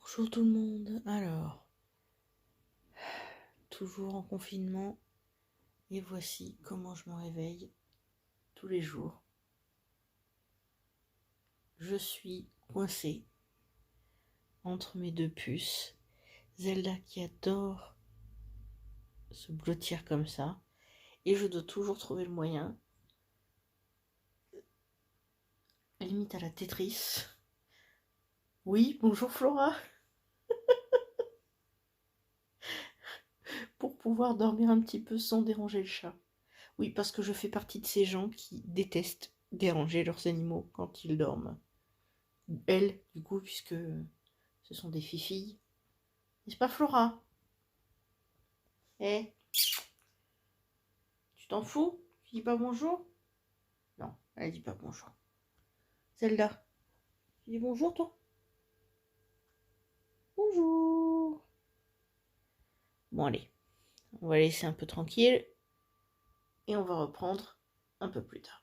Bonjour tout le monde. Alors, toujours en confinement et voici comment je me réveille tous les jours. Je suis coincée entre mes deux puces. Zelda qui adore se blottir comme ça et je dois toujours trouver le moyen, limite à la Tetris. Oui, bonjour Flora. Pour pouvoir dormir un petit peu sans déranger le chat. Oui, parce que je fais partie de ces gens qui détestent déranger leurs animaux quand ils dorment. Ou elles, du coup, puisque ce sont des filles. N'est-ce pas Flora? Eh, tu t'en fous? Tu dis pas bonjour? Non, elle dit pas bonjour. Zelda, tu dis bonjour toi? Bonjour. Bon allez, on va laisser un peu tranquille et on va reprendre un peu plus tard.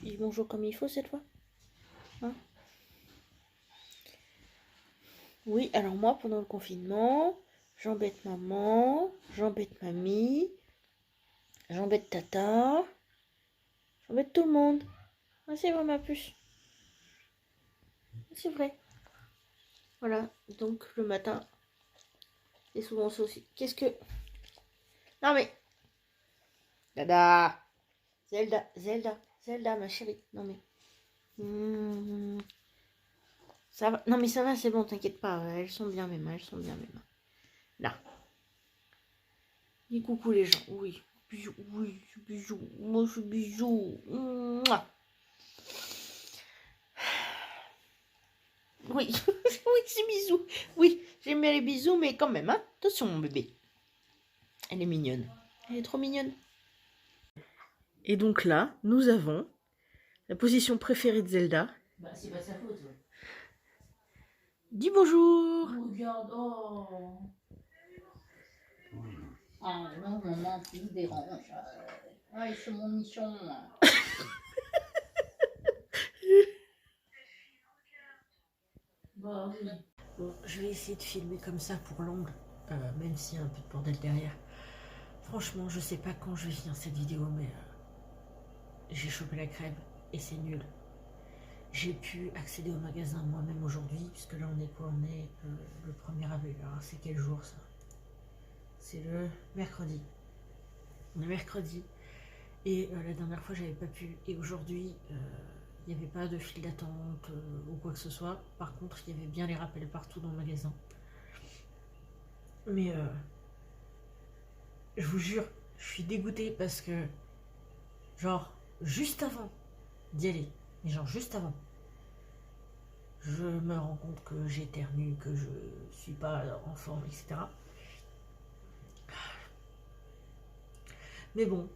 Tu dis bonjour comme il faut cette fois? Hein? Oui, alors moi pendant le confinement, j'embête maman, j'embête mamie, j'embête tata, j'embête tout le monde. Ah, c'est vrai ma puce. C'est vrai. Voilà, donc le matin, c'est souvent ça aussi. Qu'est-ce que... Non mais... Dada. Zelda, ma chérie. Non mais... Ça va. Non mais ça va, c'est bon, t'inquiète pas. Elles sont bien mes mains, elles sont bien mes mains. Là. Dis coucou les gens. Oui. Bisous, oui, bisous. Moi je bisous. Mouah. Oui, oui, c'est bisous. Oui, j'aime bien les bisous, mais quand même, hein. Attention mon bébé. Elle est mignonne. Elle est trop mignonne. Et donc là, nous avons la position préférée de Zelda. Bah, c'est pas sa faute. Ouais. Dis bonjour. Oh, regarde, oh. Ah non, maman, tu me déranges. Ah, c'est mon mission. Bah oui. Bon, je vais essayer de filmer comme ça pour l'angle, même s'il y a un peu de bordel derrière. Franchement, je sais pas quand je vais finir cette vidéo, mais j'ai chopé la crève et c'est nul. J'ai pu accéder au magasin moi-même aujourd'hui, puisque là on est quoi? On est le 1er avril. Alors c'est quel jour ça? C'est le mercredi. On est mercredi. Et la dernière fois j'avais pas pu. Et aujourd'hui, il n'y avait pas de file d'attente ou quoi que ce soit. Par contre, il y avait bien les rappels partout dans le magasin. Mais je vous jure, je suis dégoûtée parce que, genre, juste avant d'y aller, mais genre juste avant, je me rends compte que j'éternue, que je suis pas en forme, etc. Mais bon,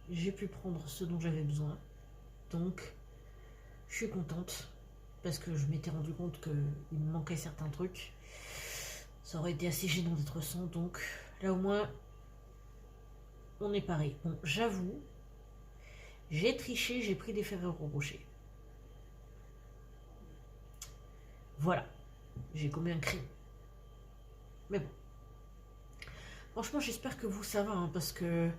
j'ai pu prendre ce dont j'avais besoin. Donc, je suis contente parce que je m'étais rendu compte qu'il me manquait certains trucs. Ça aurait été assez gênant d'être sans, donc là au moins, on est pareil. Bon, j'avoue, j'ai triché, j'ai pris des Ferrero Rocher. Voilà, j'ai commis un crime. Mais bon. Franchement, j'espère que vous, ça va, hein, parce que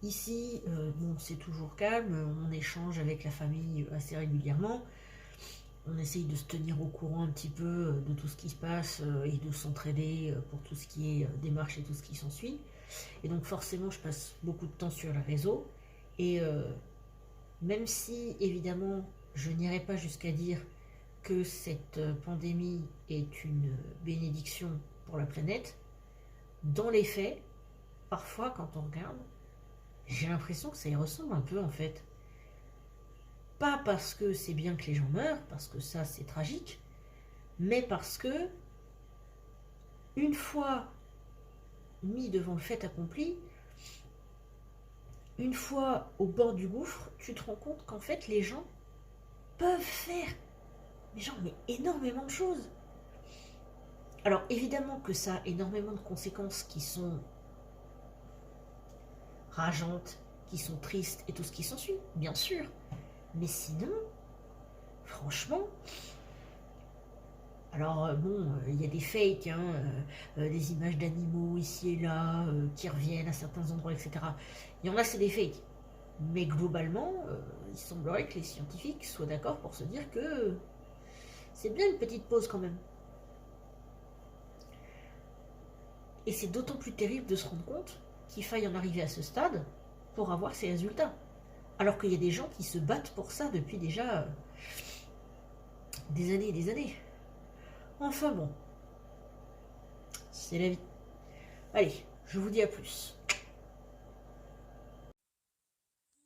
ici, bon, c'est toujours calme, on échange avec la famille assez régulièrement. On essaye de se tenir au courant un petit peu de tout ce qui se passe et de s'entraider pour tout ce qui est démarche et tout ce qui s'ensuit. Et donc forcément, je passe beaucoup de temps sur le réseau. Et même si, évidemment, je n'irai pas jusqu'à dire que cette pandémie est une bénédiction pour la planète, dans les faits, parfois quand on regarde, j'ai l'impression que ça y ressemble un peu en fait. Pas parce que c'est bien que les gens meurent, parce que ça c'est tragique, mais parce que une fois mis devant le fait accompli, une fois au bord du gouffre, tu te rends compte qu'en fait les gens peuvent faire mais énormément de choses. Alors évidemment que ça a énormément de conséquences qui sont rageantes, qui sont tristes et tout ce qui s'ensuit, bien sûr. Mais sinon, franchement, alors bon, il y a des fakes, hein, des images d'animaux ici et là, qui reviennent à certains endroits, etc. Il y en a, c'est des fakes. Mais globalement, il semblerait que les scientifiques soient d'accord pour se dire que c'est bien une petite pause quand même. Et c'est d'autant plus terrible de se rendre compte qu'il faille en arriver à ce stade pour avoir ces résultats. Alors qu'il y a des gens qui se battent pour ça depuis déjà des années et des années. Enfin bon, c'est la vie. Allez, je vous dis à plus.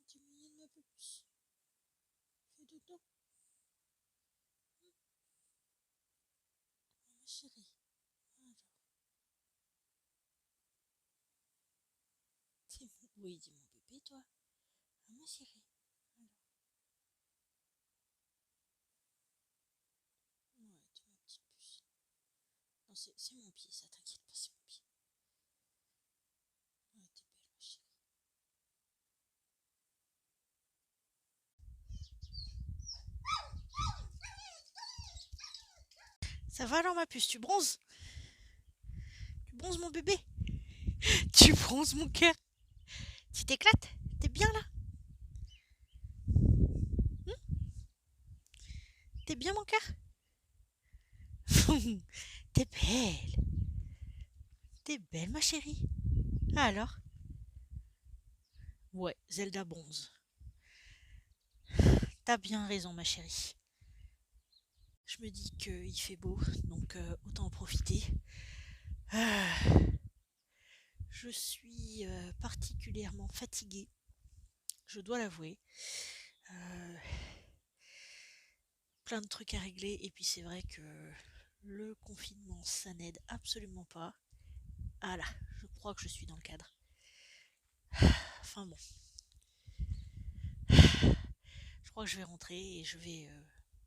Tu m'énerves un peu plus. Fais dodo. Oh, ma chérie. Alors. Oui, dis mon bébé, toi. Oh, ma chérie. Alors. Ouais, tu ma petite puce. Non, c'est mon pied, ça t'inquiète pas, c'est mon pied. Ouais, t'es belle, ma chérie. Ça va alors, ma puce, tu bronzes? Tu bronzes, mon bébé? Tu bronzes, mon cœur? Tu t'éclates? T'es bien là? T'es bien, mon cœur? T'es belle. T'es belle, ma chérie. Ah alors? Ouais, Zelda bronze. T'as bien raison, ma chérie. Je me dis qu'il fait beau, donc autant en profiter. Ah, je suis particulièrement fatiguée, je dois l'avouer. Euh, plein de trucs à régler, et puis c'est vrai que le confinement, ça n'aide absolument pas. Ah là, je crois que je suis dans le cadre. Enfin bon. Je crois que je vais rentrer et je vais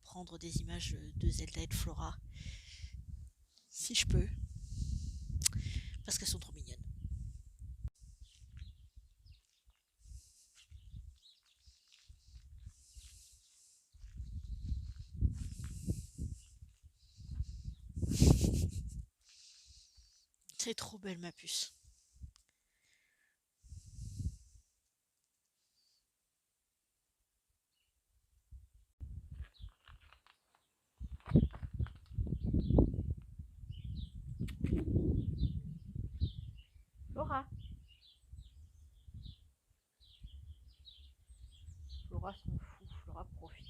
prendre des images de Zelda et de Flora. Si je peux. Parce qu'elles sont trop mignonnes. C'est trop belle, ma puce. Flora. Flora s'en fout, Flora profite.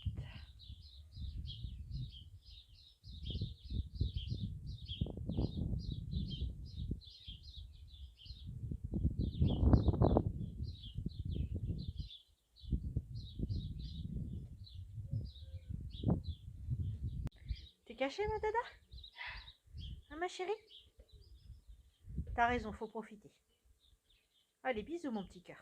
T'es cachée, ma dada? Hein, ma chérie? T'as raison, faut profiter. Allez, bisous, mon petit cœur.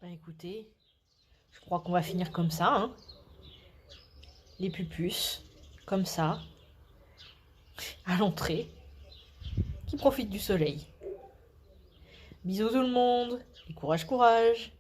Bah écoutez, je crois qu'on va finir comme ça, hein. Les pupus, comme ça, à l'entrée, qui profitent du soleil. Bisous tout le monde, et courage, courage.